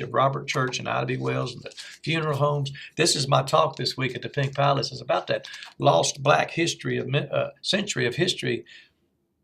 of Robert Church and Ida B. Wells and the funeral homes. This is my talk this week at the Pink Palace. It's about that lost black history of century of history,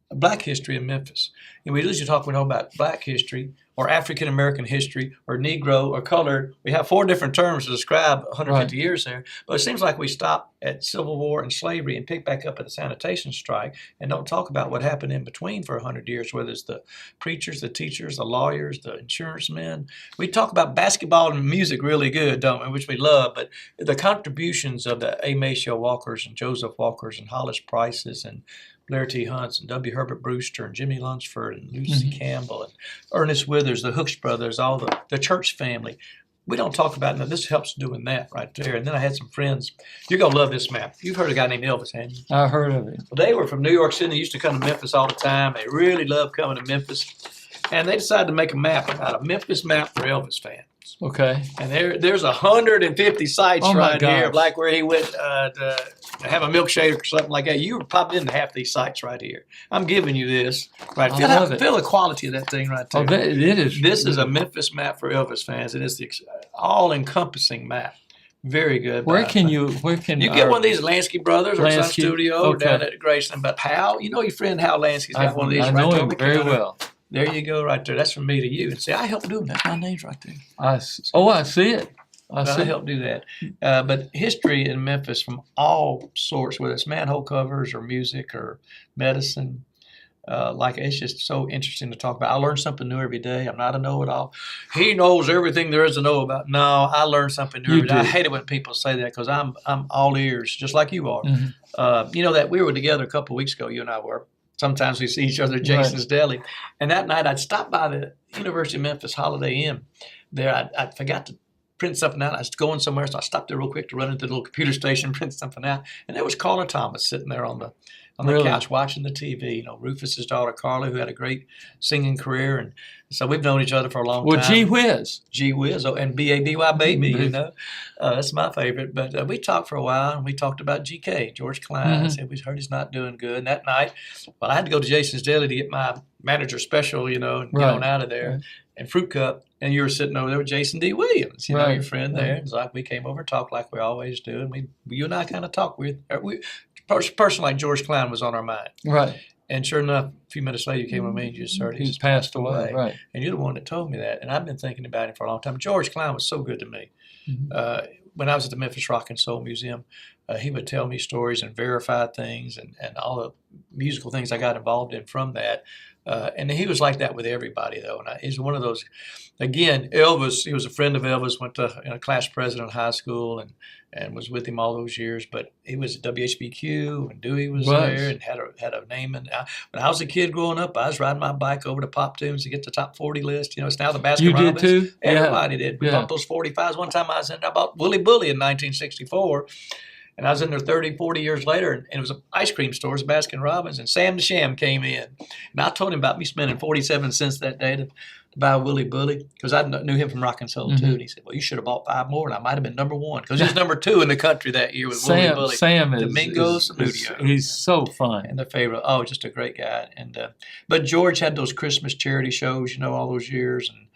black history in Memphis. And we usually talk about black history or African American history or Negro or colored. We have 4 different terms to describe 150 years there. But it seems like we stop at Civil War and slavery and pick back up at the sanitation strike and don't talk about what happened in between for 100 years, whether it's the preachers, the teachers, the lawyers, the insurance men. We talk about basketball and music really good, don't we, which we love, but the contributions of the A. Maceo Walkers and Joseph Walkers and Hollis Prices and Blair T. Hunts and W. Herbert Brewster and Jimmy Lunsford and Lucy Campbell and Ernest Withers, the Hooks brothers, all the church family. We don't talk about it. This helps doing that right there. And then I had some friends. You're going to love this map. You've heard of a guy named Elvis, haven't you? I heard of it. Well, they were from New York City. They used to come to Memphis all the time. They really loved coming to Memphis. And they decided to make a map about a Memphis map for Elvis fans. Okay. And there's 150 sites right here, gosh. like where he went to have a milkshake or something like that. You were probably in half these sites right here. I'm giving you this. Right. I love it. Feel the quality of that thing right there. Oh, it is. This is a Memphis map for Elvis fans, and it's the all-encompassing map. Very good. Where can you get one of these at Lansky Brothers or Sun Lansky, Studio or okay. down at Graceland? But Hal, you know your friend Hal Lansky's got one of these I right know there. him very well. There you go, right there. That's from me to you. And see, I helped do them. That's my name's right there. I see it. I helped do that. But history in Memphis from all sorts, whether it's manhole covers or music or medicine, it's just so interesting to talk about. I learn something new every day. I'm not a know-it-all. He knows everything there is to know about. No, I learn something new every day. I hate it when people say that because I'm all ears, just like you are. You know that we were together a couple of weeks ago, you and I were. Sometimes we see each other at Jason's Deli. And that night I'd stop by the University of Memphis Holiday Inn. There I forgot to print something out. I was going somewhere, so I stopped there real quick to run into the little computer station and print something out. And there was Carla Thomas sitting there on the couch watching the TV. You know, Rufus's daughter Carla, who had a great singing career. And so we've known each other for a long time. Well, Gee Whiz. Gee Whiz, and B-A-B-Y Baby, you know. That's my favorite. But we talked for a while, and we talked about GK, George Klein. I said, we heard he's not doing good. And that night, I had to go to Jason's Deli to get my manager special, you know, and get on out of there. And Fruit Cup, and you were sitting over there with Jason D. Williams, you know, your friend there. It's like we came over and talked like we always do, and you and I kind of talked with. A person like George Klein was on our mind. Right. And sure enough, a few minutes later, you came to me and you just heard he's passed away. Right. And you're the one that told me that. And I've been thinking about him for a long time. George Klein was so good to me. When I was at the Memphis Rock and Soul Museum, he would tell me stories and verify things and all the musical things I got involved in from that. And he was like that with everybody, though. And he's one of those, again, Elvis, he was a friend of Elvis, went to a class president in high school and was with him all those years. But he was at WHBQ, and Dewey was there and had a name. And when I was a kid growing up, I was riding my bike over to Pop Tunes to get the top 40 list. You know, it's now the Baskin You Robbins. did too? Everybody did. We bought those 45s. One time I bought Willy Bully in 1964. And I was in there 30, 40 years later, and it was an ice cream store, it was Baskin Robbins, and Sam the Sham came in. And I told him about me spending 47 cents that day to buy Willy Bully, because I knew him from Rock and Soul, too. And he said, well, you should have bought 5 more, and I might have been number 1, because he was number 2 in the country that year with Willy Bully. Sam is Domingos Samudio. He's so fun. And the favorite. Oh, just a great guy. And but George had those Christmas charity shows, you know, all those years, and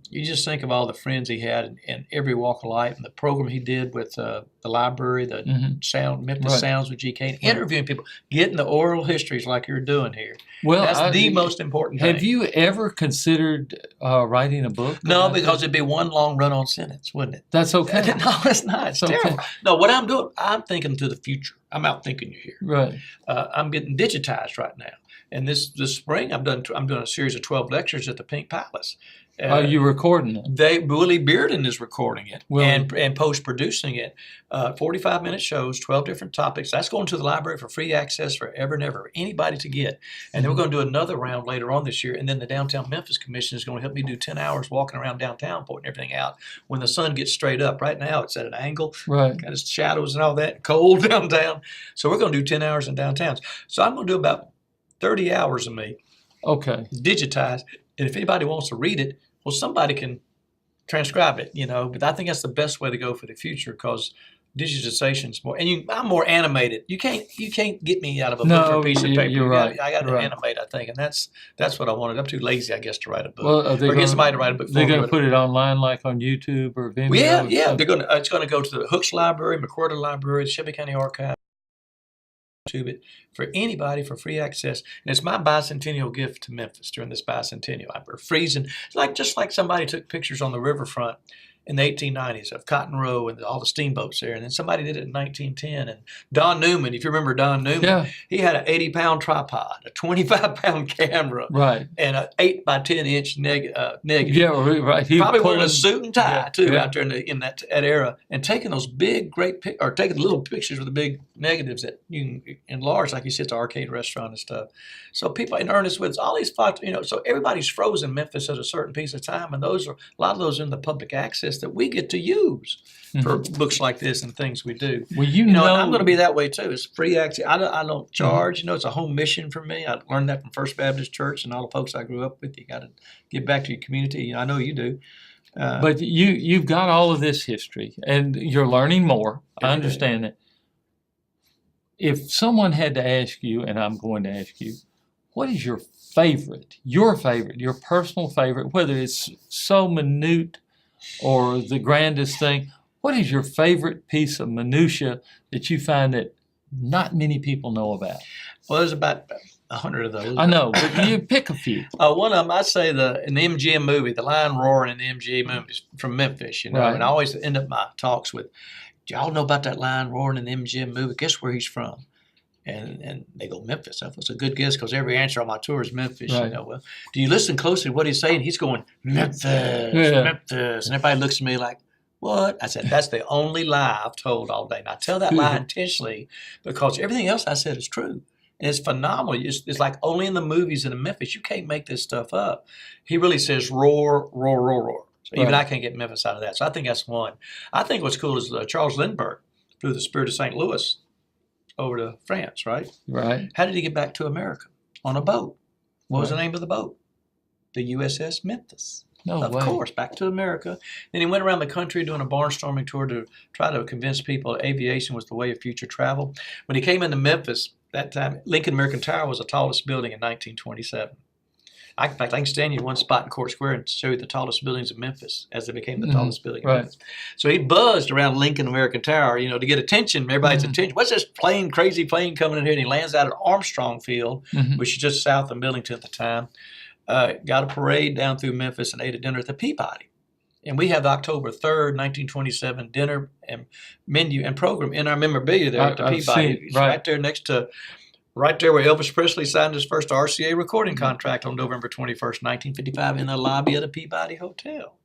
you just think of all the friends he had in every walk of life, and the program he did with the library, the Memphis Sounds with GK, and interviewing people, getting the oral histories like you're doing here. Well, that's the most important thing. Have you ever considered writing a book? No, because it'd be one long run-on sentence, wouldn't it? That's okay. No, it's not. It's terrible. Okay. No, what I'm doing, I'm thinking to the future. I'm out thinking you here. Right. I'm getting digitized right now. And this spring, I'm doing a series of 12 lectures at the Pink Palace. Are you recording it? Willie Bearden is recording it and post-producing it. 45-minute shows, 12 different topics. That's going to the library for free access forever and ever, anybody to get. And then we're going to do another round later on this year. And then the Downtown Memphis Commission is going to help me do 10 hours walking around downtown, pointing everything out when the sun gets straight up. Right now, it's at an angle, got its shadows and all that, cold downtown. So we're going to do 10 hours in downtowns. So I'm going to do about 30 hours of me. Okay. Digitized. And if anybody wants to read it, well, somebody can transcribe it, you know. But I think that's the best way to go for the future, because digitization's more, and I'm more animated. You can't get me out of a book No, or a piece of paper. you're right. I got to You're right. animate, I think, and that's what I wanted. I'm too lazy, I guess, to write a book. Well, are they or get gonna, somebody to write a book. they're for me. going to put it online, like on YouTube or Vimeo? Yeah, yeah. Or They're going to. It's going to go to the Hooks Library, McWhirter Library, the Shelby County Archive. YouTube it for anybody for free access, and it's my bicentennial gift to Memphis during this bicentennial. We're freezing, just like somebody took pictures on the riverfront in the 1890s of Cotton Row and all the steamboats there, and then somebody did it in 1910. And Don Newman, if you remember Don Newman, Yeah. he had an 80-pound tripod, a 25-pound camera, Right. and an 8 by 10-inch negative. Yeah, right. He Probably was wearing a pulling- suit and tie Yeah, too yeah. out there in that era, and taking those big, or taking little pictures with the big negatives that you can enlarge, like you said, to arcade restaurant and stuff. So people in Ernest Woods, all these photos, so everybody's frozen Memphis at a certain piece of time, and a lot of those are in the public access that we get to use for books like this and things we do. Well, And I'm going to be that way too. It's free access. I don't charge. It's a home mission for me. I learned that from First Baptist Church and all the folks I grew up with. You got to give back to your community. I know you do. But you've got all of this history, and you're learning more. I understand that. If someone had to ask you, and I'm going to ask you, what is your personal favorite, whether it's so minute or the grandest thing, what is your favorite piece of minutia that you find that not many people know about? Well, there's about 100 of those. I know, but you pick a few. One of them, I'd say in the MGM movie, the line roaring in the MGM movies from Memphis, Right. And I always end up my talks with, do y'all know about that line roaring in the MGM movie? Guess where he's from? And they go, Memphis. That was a good guess because every answer on my tour is Memphis. Right. Well, do you listen closely to what he's saying? He's going, Memphis, Memphis. And everybody looks at me like, what? I said, that's the only lie I've told all day. And I tell that lie intentionally because everything else I said is true. And it's phenomenal. It's like only in the movies and in Memphis. You can't make this stuff up. He really says roar, roar, roar, roar. So even I can't get Memphis out of that. So I think that's one. I think what's cool is Charles Lindbergh flew the Spirit of St. Louis over to France, right? Right. How did he get back to America? On a boat. What was the name of the boat? The USS Memphis. No Of way. course, back to America. Then he went around the country doing a barnstorming tour to try to convince people aviation was the way of future travel. When he came into Memphis, that time, Lincoln American Tower was the tallest building in 1927. In fact, I can stand you in one spot in Court Square and show you the tallest buildings in Memphis as they became the tallest building in Right. Memphis. So he buzzed around Lincoln American Tower, to get attention, everybody's attention. What's this crazy plane coming in here? And he lands out at Armstrong Field, which is just south of Millington at the time. Got a parade down through Memphis and ate a dinner at the Peabody. And we have the October 3rd, 1927 dinner and menu and program in our memorabilia there at the I've Peabody. seen it, It's right. right there next to, right there where Elvis Presley signed his first RCA recording contract on November 21st, 1955 in the lobby of the Peabody Hotel.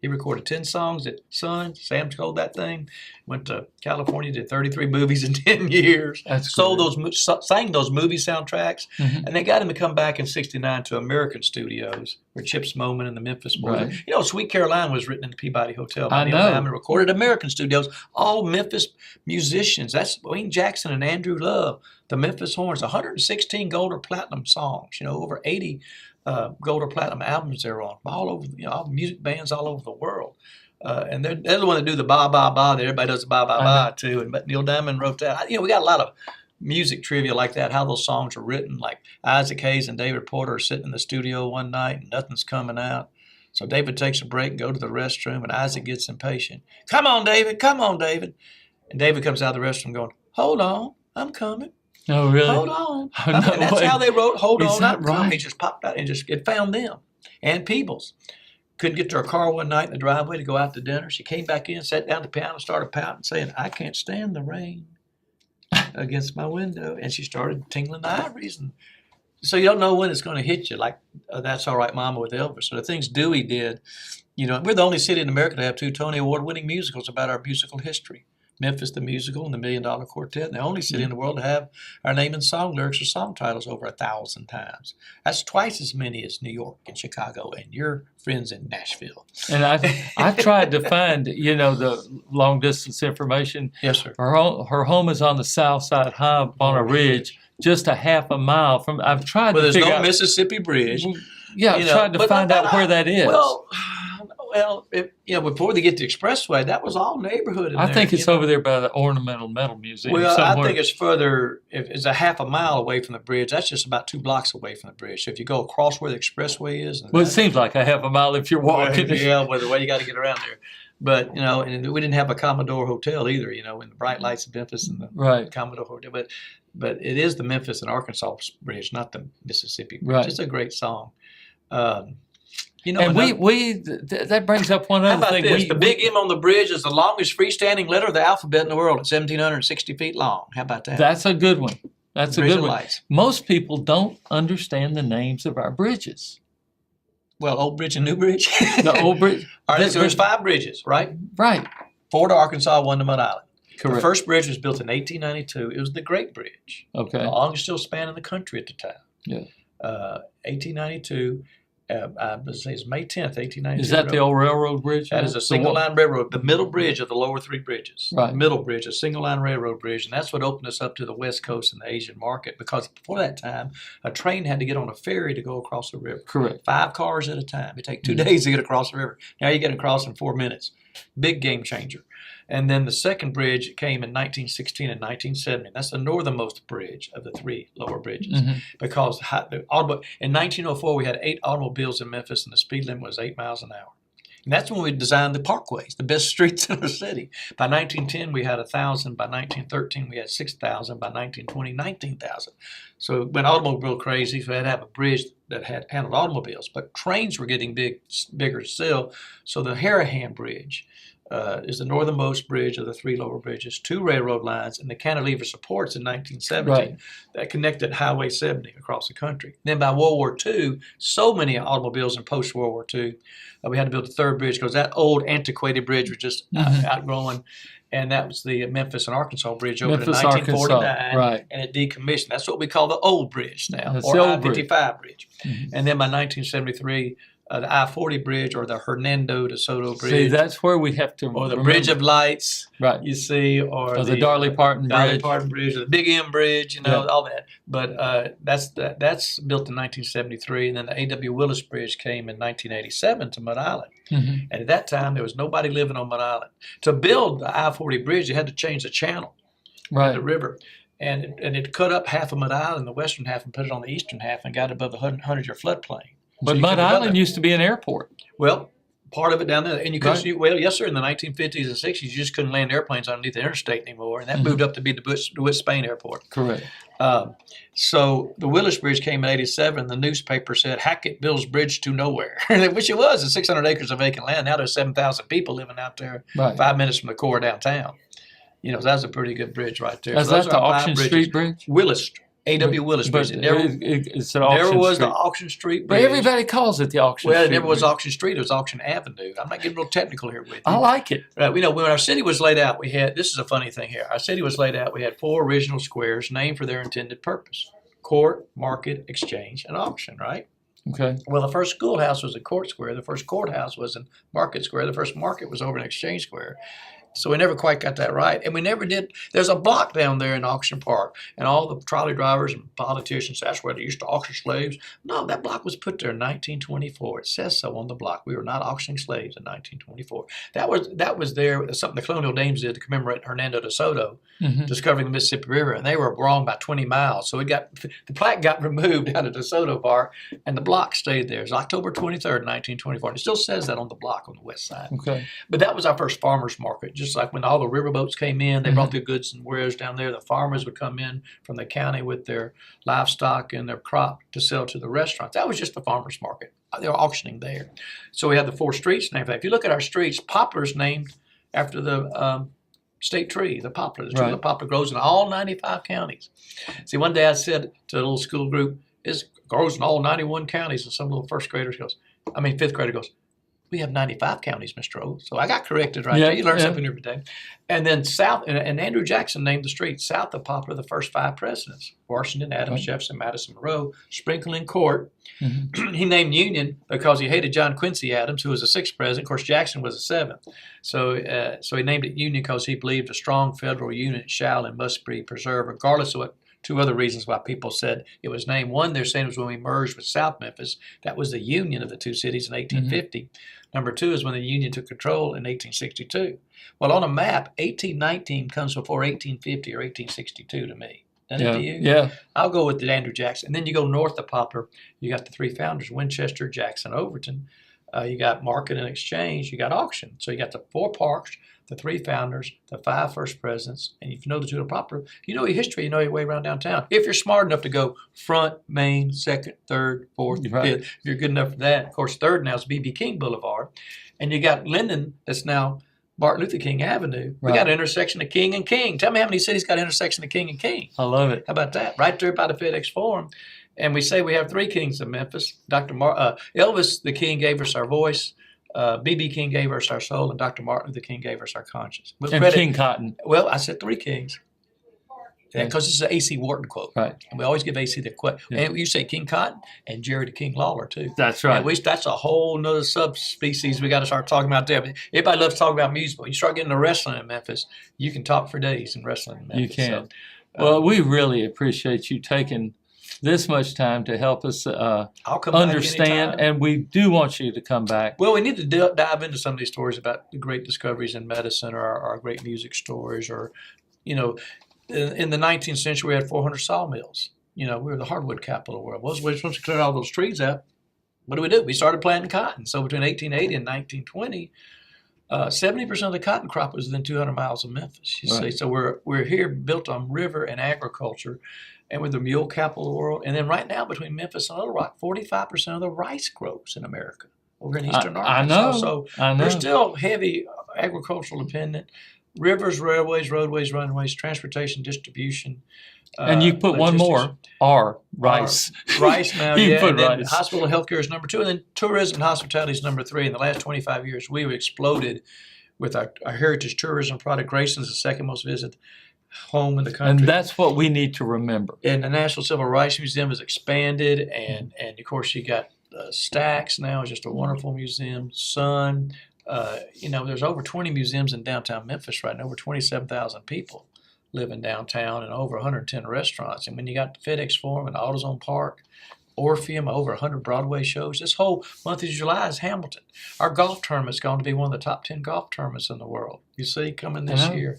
He recorded 10 songs at Sun. Sam told that thing. Went to California, did 33 movies in 10 years. That's Sang those movie soundtracks. And they got him to come back in '69 to American Studios, where Chip Moman and the Memphis Boys. Right. Sweet Caroline was written in the Peabody Hotel. I Neil know. Diamond recorded American Studios. All Memphis musicians. That's Wayne Jackson and Andrew Love, the Memphis Horns. 116 gold or platinum songs. Over 80 gold or platinum albums they're on, all over, all music bands all over the world. And they're the one that do the ba ba ba that everybody does the ba ba ba too. But Neil Diamond wrote that. We got a lot of music trivia like that, how those songs are written. Like Isaac Hayes and David Porter are sitting in the studio one night and nothing's coming out. So David takes a break and go to the restroom, and Isaac gets impatient. Come on, David. Come on, David. And David comes out of the restroom going, hold on, I'm coming. Oh, really? Hold on. No And that's way. how they wrote Hold Is On, that I'm Coming. right? He just popped out and it found them. And Peebles couldn't get to her car one night in the driveway to go out to dinner. She came back in, sat down at the piano, started pouting, saying, I can't stand the rain against my window. And she started tingling the ivories. And so you don't know when it's going to hit you, like That's All Right Mama with Elvis. So the things Dewey did, we're the only city in America to have 2 Tony Award-winning musicals about our musical history. Memphis the Musical and the $1 Million Quartet, and the only city in the world to have our name and song lyrics or song titles over 1,000 times. That's twice as many as New York and Chicago and your friends in Nashville. And I've tried to find, the long distance information. Yes, sir. Her home is on the south side, high up on a ridge, just a half a mile from. I've tried Well, to there's figure no out. Mississippi Bridge. Yeah, I've tried to find out where that is. Well, Well, before they get to the expressway, that was all neighborhood in I there. think it's over there by the Ornamental Metal Museum. Well, somewhere. I think it's further. If it's a half a mile away from the bridge, that's just about 2 blocks away from the bridge. So if you go across where the expressway is, Well, it seems like a half a mile if you're walking. yeah, well, the way you got to get around there. But and we didn't have a Commodore Hotel either. In the bright lights of Memphis and the Right. Commodore Hotel. But it is the Memphis and Arkansas bridge, not the Mississippi bridge. Right. It's a great song. And that brings up one How other about thing. this? The big M on the bridge is the longest freestanding letter of the alphabet in the world. It's 1,760 feet long. How about that? That's a good one. That's a Bridge good of one. Lights. Most people don't understand the names of our bridges. Well, Old Bridge and New Bridge. The old bridge. All right, so there's 5 bridges, right? Right. 4 to Arkansas, 1 to Mud Island. Correct. The first bridge was built in 1892. It was the Great Bridge. Okay. The longest still span in the country at the time. Yeah. 1892. I would say it's May 10th, 1892. Is that the old railroad bridge? That is a single line railroad, the middle bridge of the lower 3 bridges. Right. The middle bridge, a single line railroad bridge, and that's what opened us up to the West Coast and the Asian market. Because before that time, a train had to get on a ferry to go across the river. Correct. 5 cars at a time. It take 2 days to get across the river. Now you get across in 4 minutes. Big game changer. And then the second bridge came in 1916 and 1970. That's the northernmost bridge of the 3 lower bridges. Mm-hmm. Because in 1904, we had 8 automobiles in Memphis, and the speed limit was 8 miles an hour. And that's when we designed the parkways, the best streets in the city. By 1910, we had 1,000. By 1913, we had 6,000. By 1920, 19,000. So it went automobile crazy, so we had to have a bridge that had handled automobiles. But trains were getting bigger still. So the Harahan Bridge is the northernmost bridge of the 3 lower bridges, 2 railroad lines, and the cantilever supports in 1917 that connected Highway 70 across the country. Then by World War II, so many automobiles in post-World War II, we had to build a 3rd bridge because that old antiquated bridge was just outgrowing. And that was the Memphis and Arkansas Bridge opened in 1949, right. and it decommissioned. That's what we call the old bridge now, That's or the old I-55 bridge. Mhm. And then by 1973, the I-40 bridge or the Hernando de Soto Bridge. See, that's where we have to or the remember. Bridge of Lights, Right. you see, or the Darley Parton Bridge. or the Big M Bridge, Yeah. all that. But that's built in 1973, and then the A.W. Willis Bridge came in 1987 to Mud Island. Mhm. And at that time, there was nobody living on Mud Island. To build the I-40 bridge, you had to change the channel, Right. the river. And it cut up half of Mud Island, the western half, and put it on the eastern half, and got above the 100-year floodplain. But Mud Island used to be an airport. Well, part of it down there, and you couldn't. Right. Well, yes, sir. In the 1950s and 60s, you just couldn't land airplanes underneath the interstate anymore, and that moved up to be DeWitt Spain Airport. Correct. So the Willis Bridge came in '87. The newspaper said Hackett builds bridge to nowhere, which it was. It's 600 acres of vacant land. Now there's 7,000 people living out there, Right. 5 minutes from the core downtown. So that's a pretty good bridge right there. Is So those that the are 5 Auction bridges. Street Bridge? Willis, A.W. Willis But Bridge. It never, it's an never Auction was Street. the Auction Street But Bridge. everybody calls it the Auction Well, Street it never was Bridge. Auction Street. It was Auction Avenue. I'm not getting real technical here with you. I like it. Right, when our city was laid out, this is a funny thing here. Our city was laid out, we had 4 original squares named for their intended purpose: court, market, exchange, and auction, right? Okay. Well, the first schoolhouse was in Court Square. The first courthouse was in Market Square. The first market was over in Exchange Square. So we never quite got that right. And we never did. There's a block down there in Auction Park, and all the trolley drivers and politicians, that's where they used to auction slaves. No, that block was put there in 1924. It says so on the block. We were not auctioning slaves in 1924. That was there, something the colonial dames did to commemorate Hernando de Soto Mhm. discovering the Mississippi River, and they were wrong by 20 miles. So the plaque got removed out of De Soto Park, and the block stayed there. It's October 23rd, 1924. And it still says that on the block on the west side. Okay. But that was our first farmers market. Just like when all the riverboats came in, they brought their goods and wares down there. The farmers would come in from the county with their livestock and their crop to sell to the restaurants. That was just the farmers market. They were auctioning there. So we had the 4 streets named for that. If you look at our streets, Poplar's named after the state tree, the poplar. The tree of the poplar grows in all 95 counties. See, one day I said to a little school group, it grows in all 91 counties. And some little fifth grader goes, we have 95 counties, Mr. O. So I got corrected right there. You learn something every day. And then south, and Andrew Jackson named the street south of Poplar the first 5 presidents: Washington, Adams, Jefferson, Madison, Monroe, Sprinkle, and Court. Mhm. He named Union because he hated John Quincy Adams, who was the 6th president. Of course, Jackson was the 7th. So he named it Union because he believed a strong federal unit shall and must be preserved, regardless of what two other reasons why people said it was named. One, they're saying it was when we merged with South Memphis. That was the union of the two cities in 1850. Number two is when the union took control in 1862. Well, on a map, 1819 comes before 1850 or 1862 to me. Doesn't it to you? Yeah. I'll go with the Andrew Jackson. And then you go north of Poplar, you got the three founders, Winchester, Jackson, Overton. You got Market and Exchange, you got Auction. So you got the four parks, the three founders, the five first presidents, and if you know the two of Poplar, you know your history, you know your way around downtown. If you're smart enough to go front, main, second, third, fourth, fifth, if you're good enough for that. Of course, third now is B.B. King Boulevard. And you got Linden, that's now Martin Luther King Avenue. We got an intersection of King and King. Tell me how many cities got an intersection of King and King. I love it. How about that? Right there by the FedEx Forum. And we say we have three kings of Memphis. Elvis the King gave us our voice. B.B. King gave us our soul, and Dr. Martin Luther King gave us our conscience. And King Cotton. Well, I said three kings. Because this is an A.C. Wharton quote. Right. And we always give A.C. the quote. Yeah. And you say King Cotton and Jerry the King Lawler, too. That's right. That's a whole nother subspecies we got to start talking about there. But everybody loves to talk about music. When you start getting to wrestling in Memphis, you can talk for days in wrestling in Memphis. You can. So, well, we really appreciate you taking this much time to help us I'll come understand, back and we do want you to come back. Well, we need to dive into some of these stories about the great discoveries in medicine, or our great music stories, or, you know, in the 19th century we had 400 sawmills. You know, we were the hardwood capital of the world. Well, we were supposed to clear all those trees out. What do? We started planting cotton. So between 1880 and 1920, 70% of the cotton crop was within 200 miles of Memphis. You see, so we're here built on river and agriculture. And we're the mule capital of the world. And then right now, between Memphis and Little Rock, 45% of the rice grows in America over in eastern Arkansas. I know. We're still heavy agricultural dependent. Rivers, railways, roadways, runways, transportation, distribution. And you put one more, rice. Rice now, you yeah. Put and then rice. Hospital and healthcare is number two. And then tourism and hospitality is number three. In the last 25 years, we've exploded with our heritage tourism product. Grayson's the second most visited home in the country. And that's what we need to remember. And the National Civil Rights Museum has expanded, and of course you got Stax now is just a wonderful museum. Sun, you know, there's over 20 museums in downtown Memphis right now. Over 27,000 people live in downtown, and over 110 restaurants. And when you got the FedEx Forum and AutoZone Park, Orpheum, over 100 Broadway shows. This whole month of July is Hamilton. Our golf tournament's going to be one of the top 10 golf tournaments in the world. You see, coming this year.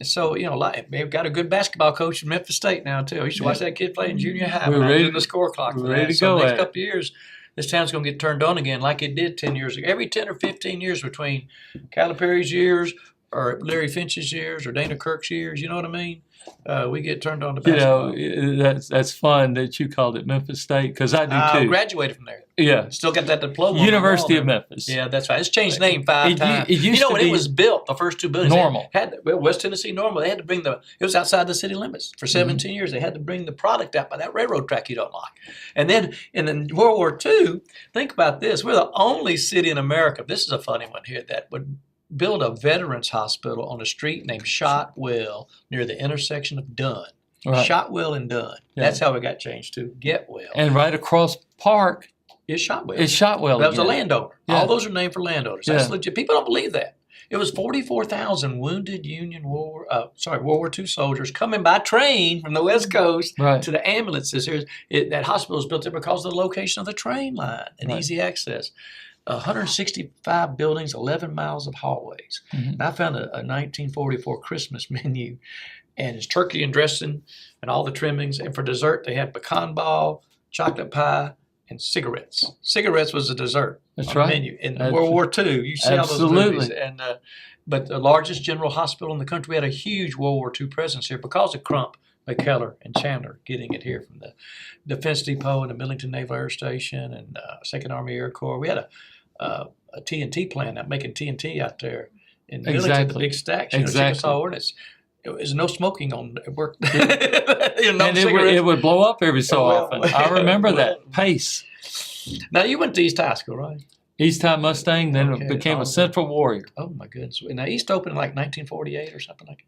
So, you know, we've got a good basketball coach in Memphis State now, too. I used to watch that kid play in junior high. We're ready in the score clock. We're ready to so go. The next couple of years, this town's going to get turned on again like it did 10 years ago. Every 10 or 15 years between Calipari's years or Larry Finch's years or Dana Kirk's years, you know what I mean? We get turned on to basketball. You know, that's fun that you called it Memphis State, because I do too. I graduated from there. Yeah. Still got that diploma. University of Memphis. Yeah, that's right. It's changed name 5 times. It used you know, to when be it was built, the first two buildings Normal. West Tennessee Normal. They had to bring it was outside the city limits for 17 years. They had to bring the product out by that railroad track you don't like. And then in World War II, think about this. We're the only city in America, this is a funny one here, that would build a veterans hospital on a street named Shotwell near the intersection of Dunn. Right. Shotwell and Dunn. Yeah. That's how it got changed to Getwell. And right across Park is Shotwell. is Shotwell. That was a again. landowner. Yeah. All those are named for landowners. That's Yeah. legit. People don't believe that. It was 44,000 wounded Union World War II soldiers coming by train from the West Coast Right. to the ambulances. That hospital was built there because of the location of the train line and Right. easy access. 165 buildings, 11 miles of hallways. Mhm. And I found a 1944 Christmas menu, and it's turkey and dressing and all the trimmings. And for dessert, they had pecan ball, chocolate pie, and cigarettes. Cigarettes was a dessert That's on right. the menu. In World War II, you see all those Absolutely. movies. And but the largest general hospital in the country, we had a huge World War II presence here because of Crump, McKellar, and Chandler getting it here from the Defense Depot and the Millington Naval Air Station and Second Army Air Corps. We had a TNT plant out making TNT out there in Millington, the Exactly. big stacks. You know, Exactly. Chickasaw Ordnance. There was no smoking on at work. No And cigarettes. it would blow up every so Well, often. I remember that. Pace. Now, you went to East High School, right? East High Mustang, then Okay, it became a awesome. Central Warrior. Oh, my goodness. Now, East opened in like 1948 or something like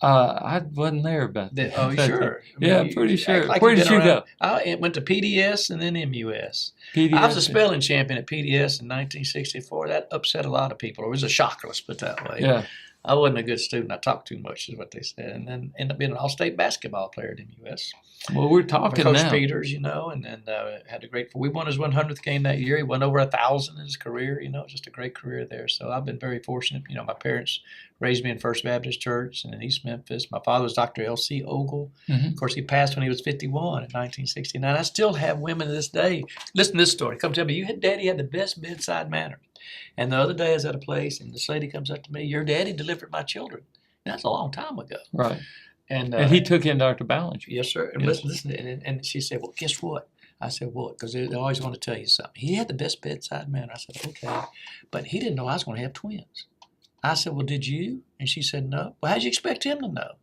I wasn't there about that. that. Oh, you sure? Yeah, you pretty act sure. like Where you've did been you around. go? I went to PDS and then MUS. PDS. I was a spelling champion at PDS in 1964. That upset a lot of people. It was a shocker, let's put it that way. Yeah. I wasn't a good student. I talked too much, is what they said, and then ended up being an all-state basketball player at MUS. Well, we're talking Coach now. Peters, and then had a great. We won his 100th game that year. He won over 1,000 in his career. Just a great career there. So I've been very fortunate. My parents raised me in First Baptist Church in East Memphis. My father was Dr. L.C. Ogle. Mm-hmm. Of course, he passed when he was 51 in 1969. I still have women to this day. Listen to this story. Come tell me, Daddy had the best bedside manner. And the other day I was at a place, and this lady comes up to me, your daddy delivered my children. And that's a long time ago. Right. And he took in Dr. Ballinger. Yes, sir. And Yes. listen, and she said, well, guess what? I said, what? Because they always want to tell you something. He had the best bedside manner. I said, okay. But he didn't know I was going to have twins. I said, well, did you? And she said, no. Well, how'd you expect him to know?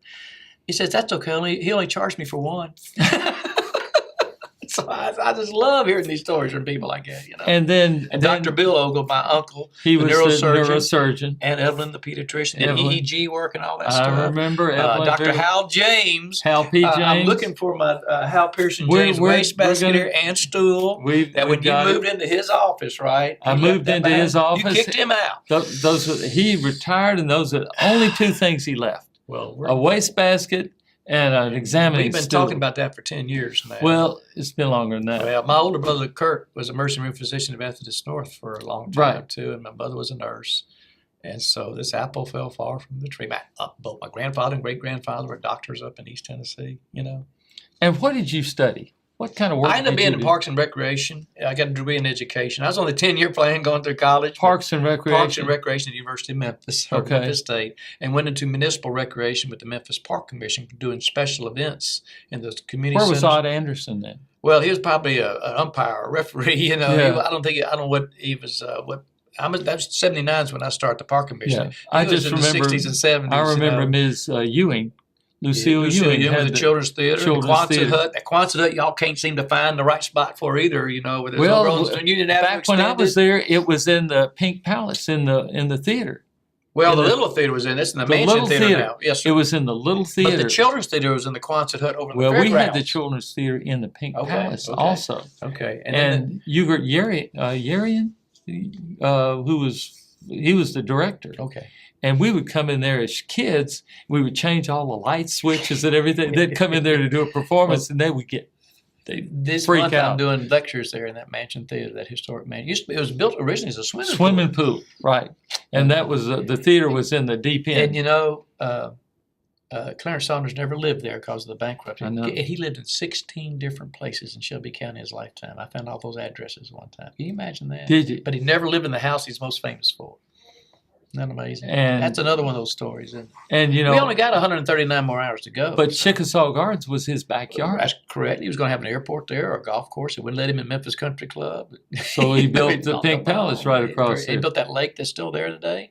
He says, that's okay. He only charged me for one. So I just love hearing these stories from people like that, And then Dr. Bill Ogle, my uncle, he the was neurosurgeon, and Evelyn, the pediatrician, and EEG work and all that stuff. I remember Evelyn. Dr. Hal James. Hal P. James. I'm looking for my Hal Pearson James wastebasket here and stool. When you moved into his office, right? I moved into his office. You kicked him out. He retired, and those are the only two things he left. Well, a wastebasket and an examining We've been stool. talking about that for 10 years now. Well, it's been longer than that. Well, my older brother, Kurt, was a emergency room physician at Methodist North for a long time, too, and my mother was a nurse. And so this apple fell far from the tree. Both my grandfather and great-grandfather were doctors up in East Tennessee, And what did you study? What kind of work I ended up being in do? Parks and Recreation. I got a degree in education. I was on the 10-year plan going through college. Parks and Recreation? Parks and Recreation at the University of Memphis, Memphis State, and went into municipal recreation with the Memphis Park Commission doing special events in the community Where was centers. Odd Anderson then? Well, he was probably an umpire, a referee. I don't know what he was. That was 79 is when I started the Park Commission. Yeah. I was just in remember the 60s and 70s. I remember Ms. Ewing. Lucille Ewing with the Children's Theater, the Quonset Hut. That Quonset Hut, y'all can't seem to find the right spot for either. Where there's Union Avenue back when I was there, it was in the Pink Palace in the theater. Well, the little theater was in this, and the Mansion Theater now. Yes, sir. It was in the little theater. But the Children's Theater was in the Quonset Hut over in the Well, we fairgrounds. had the Children's Theater in the Pink Palace also. Okay. And Hubert Yerian, he was the director. Okay. And we would come in there as kids. We would change all the light switches and everything. They'd come in there to do a performance, and they would get This freak month out. I'm doing lectures there in that Mansion Theater, that historic mansion. It was built originally as a swimming pool, right? And that was the theater was in the deep end. And Clarence Saunders never lived there because of the bankruptcy. I know. He lived in 16 different places in Shelby County in his lifetime. I found all those addresses one time. Can you imagine that? Did you? But he never lived in the house he's most famous for. Isn't that amazing? And that's another one of those stories. Isn't it? And we only got 139 more hours to go. But Chickasaw Gardens was his backyard. That's correct. He was going to have an airport there or a golf course. They wouldn't let him in Memphis Country Club. So he built the Pink Palace right across there. He built that lake that's still there today,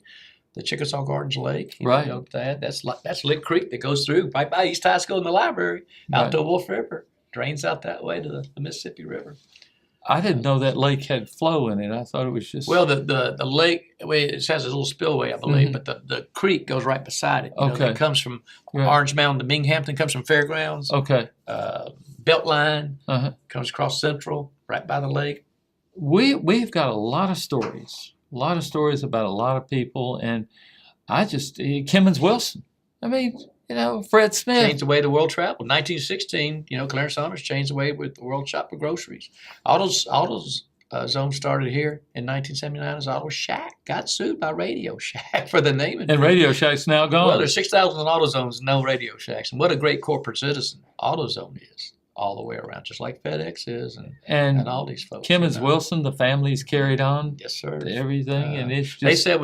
the Chickasaw Gardens Lake. He Right. built that. That's Lick Creek that goes through right by East High School and the library out to Wolf River. Drains out that way to the Mississippi River. I didn't know that lake had flow in it. I thought it was just... Well, the lake, it has a little spillway, I believe, but the creek goes right beside it. It comes from Orange Mountain to Binghamton, comes from Fairgrounds. Okay. Beltline comes across Central, right by the lake. We've got a lot of stories about a lot of people, and Kimmons Wilson. I mean, Fred Smith. Changed the way the world traveled. 1916, Clarence Saunders changed the way with the world shop for groceries. Auto's Zone started here in 1979 as Auto Shack. Got sued by Radio Shack for the name. And Radio Shack's now gone. Well, there's 6,000 AutoZones, no Radio Shacks. And what a great corporate citizen AutoZone is all the way around, just like FedEx is and all these folks. Kimmons Wilson, the family's carried on. Yes, sir. Everything, and it's just... They said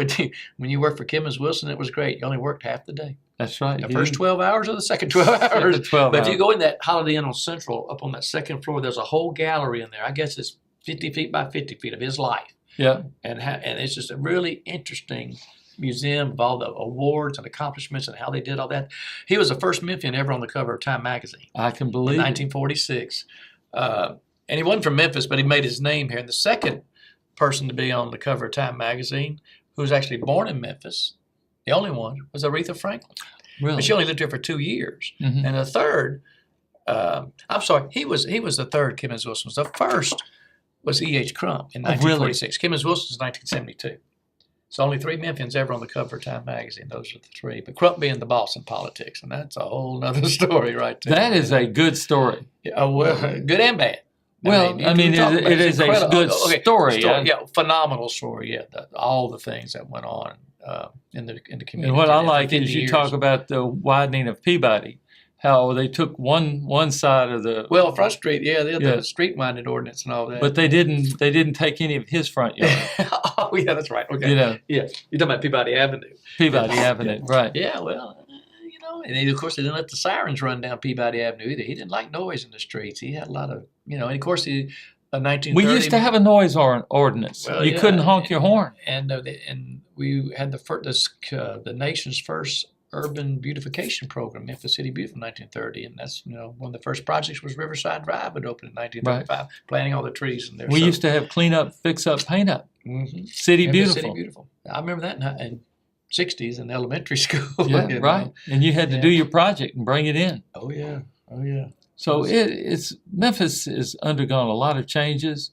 when you worked for Kimmons Wilson, it was great. You only worked half the day. That's right. The first 12 hours or the second 12 hours. 12 but hours. if you go in that Holiday Inn on Central, up on that second floor, there's a whole gallery in there. I guess it's 50 feet by 50 feet of his life. Yeah. And it's just a really interesting museum of all the awards and accomplishments and how they did all that. He was the first Memphian ever on the cover of Time magazine. I can believe in 1946. And he wasn't from Memphis, but he made his name here. And the second person to be on the cover of Time magazine, who was actually born in Memphis, the only one, was Aretha Franklin. Really? But she only lived here for 2 years. Mm-hmm. And the third, he was the third Kimmons Wilson. The first was E.H. Crump in 1946. Really? Kimmons Wilson was 1972. It's only 3 Memphians ever on the cover of Time magazine. Those are the 3. But Crump being the boss in politics, and that's a whole nother story right there. That is a good story. Yeah, well, good and bad. Well, it is a good story. Yeah, phenomenal story. Yeah, all the things that went on in the community. And what I like for is 50 you years. talk about the widening of Peabody, how they took one side of the Front Street, the street minded ordinance and all that. but they didn't take any of his front yard. Oh, yeah, that's right. Okay. Yeah, You're talking about Peabody Avenue. Peabody Avenue, right? Yeah, well, and of course they didn't let the sirens run down Peabody Avenue either. He didn't like noise in the streets. He had a lot of, and of course he, 1930. We used to have a noise ordinance. Well, you couldn't honk your horn. And we had the nation's first urban beautification program, Memphis City Beautiful, in 1930, and that's one of the first projects was Riverside Drive, but opened in 1935, planting all the trees in there. We used to have clean up, fix up, paint up. City Memphis Beautiful. City Beautiful. I remember that in 60s in elementary school. Yeah, right. And you had to do your project and bring it in. Oh yeah. So it's Memphis has undergone a lot of changes,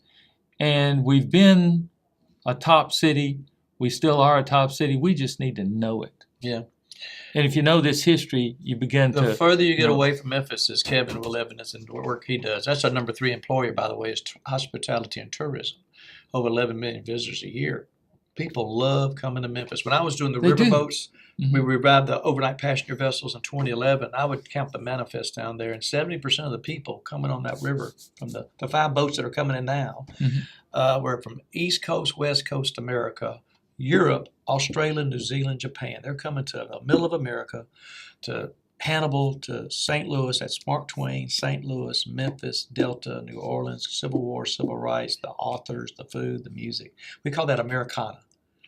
and we've been a top city. We still are a top city. We just need to know it. Yeah. And if you know this history, you begin The to. further you get away from Memphis, as Kevin will evidence in the work he does. That's our number 3 employer, by the way, is hospitality and tourism. Over 11 million visitors a year. People love coming to Memphis. When I was doing the riverboats, we revived the overnight passenger vessels in 2011. I would count the manifest down there, and 70% of the people coming on that river from the 5 boats that are coming in now were from East Coast, West Coast America, Europe, Australia, New Zealand, Japan. They're coming to the middle of America, to Hannibal, to St. Louis. That's Mark Twain, St. Louis, Memphis, Delta, New Orleans, Civil War, Civil Rights, the authors, the food, the music. We call that Americana.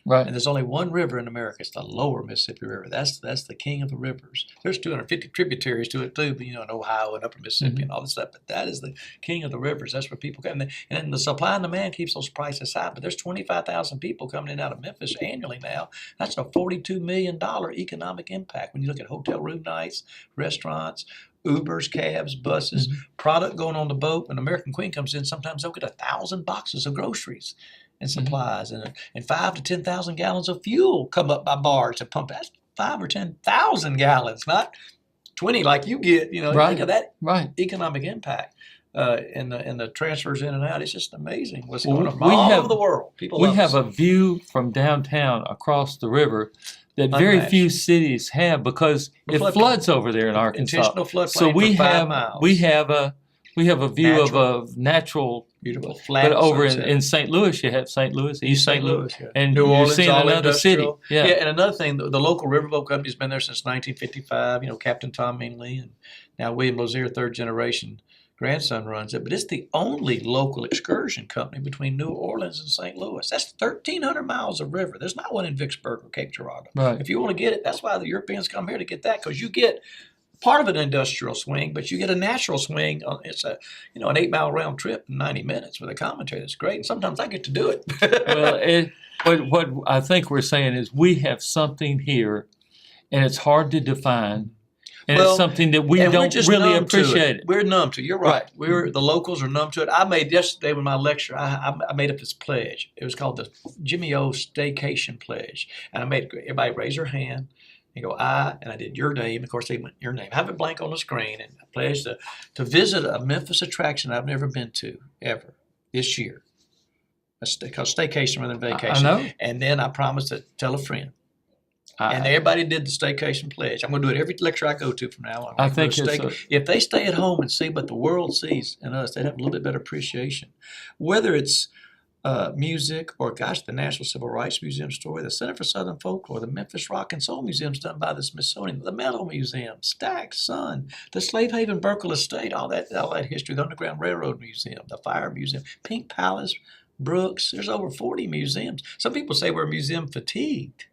Right. And there's only one river in America. It's the lower Mississippi River. That's the king of the rivers. There's 250 tributaries to it too, but in Ohio and upper Mississippi and all this stuff. But that is the king of the rivers. That's where people come. And the supply and demand keeps those prices high. But there's 25,000 people coming in and out of Memphis annually now. That's a $42 million economic impact when you look at hotel room nights, restaurants, Ubers, cabs, buses, product going on the boat. When American Queen comes in, sometimes they'll get 1,000 boxes of groceries and supplies, and 5 to 10,000 gallons of fuel come up by barge to pump. That's 5 or 10,000 gallons, not 20 like you get. Think of that economic impact and the transfers in and out. It's just amazing what's going on all over the world. We have a view from downtown across the river that very few cities have because it floods over there in Arkansas. Intentional floodplain So we for 5 have miles. we have a view of a natural. Beautiful flat. But over in St. Louis, you have St. Louis, East St. Louis, and New Orleans, seeing all another industrial. city. Yeah, and another thing, the local riverboat company's been there since 1955. Captain Tom Mingley, and now William Lozier, 3rd generation grandson, runs it. But it's the only local excursion company between New Orleans and St. Louis. That's 1,300 miles of river. There's not one in Vicksburg or Cape Girardeau. Right. If you want to get it, that's why the Europeans come here to get that, because you get part of an industrial swing, but you get a natural swing. It's an 8-mile round trip in 90 minutes with a commentary. That's great, and sometimes I get to do it. Well, what I think we're saying is we have something here, and it's hard to define, and it's something that we don't really appreciate. We're numb to it. You're right. The locals are numb to it. I made yesterday with my lecture. I made up this pledge. It was called the Jimmy O Staycation Pledge, and I made everybody raise their hand. You go, and I did your name. Of course, they went your name. I have it blank on the screen, and I pledged to visit a Memphis attraction I've never been to ever this year. It's called staycation rather than vacation. I know. And then I promised to tell a friend. And everybody did the staycation pledge. I'm going to do it every lecture I go to from now on. I think if they stay at home and see what the world sees in us, they'd have a little bit better appreciation. Whether it's music, or the National Civil Rights Museum story, the Center for Southern Folklore, the Memphis Rock and Soul Museums done by the Smithsonian, the Metal Museum, Stack, Sun, the Slave Haven Burkle Estate, all that history, the Underground Railroad Museum, the Fire Museum, Pink Palace, Brooks. There's over 40 museums. Some people say we're museum fatigued.